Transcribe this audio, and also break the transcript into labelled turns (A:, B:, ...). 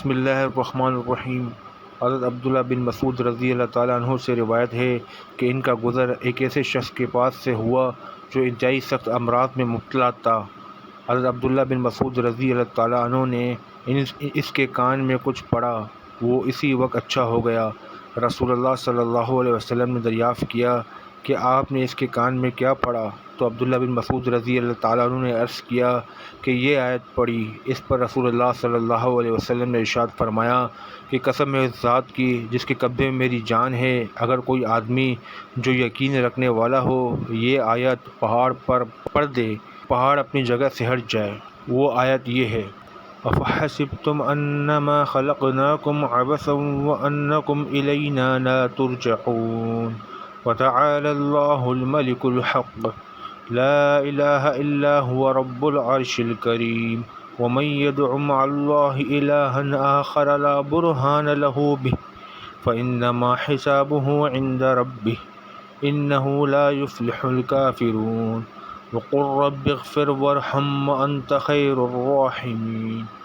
A: بسم اللہ الرحمن الرحیم۔ حضرت عبداللہ بن مسعود رضی اللہ تعالیٰ عنہ سے روایت ہے کہ ان کا گزر ایک ایسے شخص کے پاس سے ہوا جو انتہائی سخت امراض میں مبتلا تھا۔ حضرت عبداللہ بن مسعود رضی اللہ تعالیٰ عنہ نے اس کے کان میں کچھ پڑا، وہ اسی وقت اچھا ہو گیا۔ رسول اللہ صلی اللہ علیہ وسلم نے دریافت کیا کہ آپ نے اس کے کان میں کیا پڑھا؟ تو عبداللہ بن مسعود رضی اللہ تعالیٰ عنہ نے عرض کیا کہ یہ آیت پڑھی۔ اس پر رسول اللہ صلی اللہ علیہ وسلم نے ارشاد فرمایا کہ قسم ہے اس ذات کی جس کے قبضے میں میری جان ہے، اگر کوئی آدمی جو یقین رکھنے والا ہو یہ آیت پہاڑ پر پڑھ دے، پہاڑ اپنی جگہ سے ہٹ جائے۔ وہ آیت یہ ہے: أَفَحَسِبْتُمْ أَنَّمَا خَلَقْنَاكُمْ عَبَثًا وَأَنَّكُمْ إِلَيْنَا لَا تُرْجَعُونَ وَتَعَالَى اللَّهُ الْمَلِكُ الْحَقُّ لَا إِلَٰهَ إِلَّا هُوَ رَبُّ الْعَرْشِ الْكَرِيمِ وَمَن يَدْعُ مَعَ اللَّهِ إِلَٰهًا آخَرَ لَا بُرْهَانَ لَهُ بِهِ فَإِنَّمَا حِسَابُهُ عِندَ رَبِّهِ إِنَّهُ لَا يُفْلِحُ الْكَافِرُونَ وَقُل رَّبِّ اغْفِرْ وَارْحَمْ وَأَنتَ خَيْرُ الرَّاحِمِينَ۔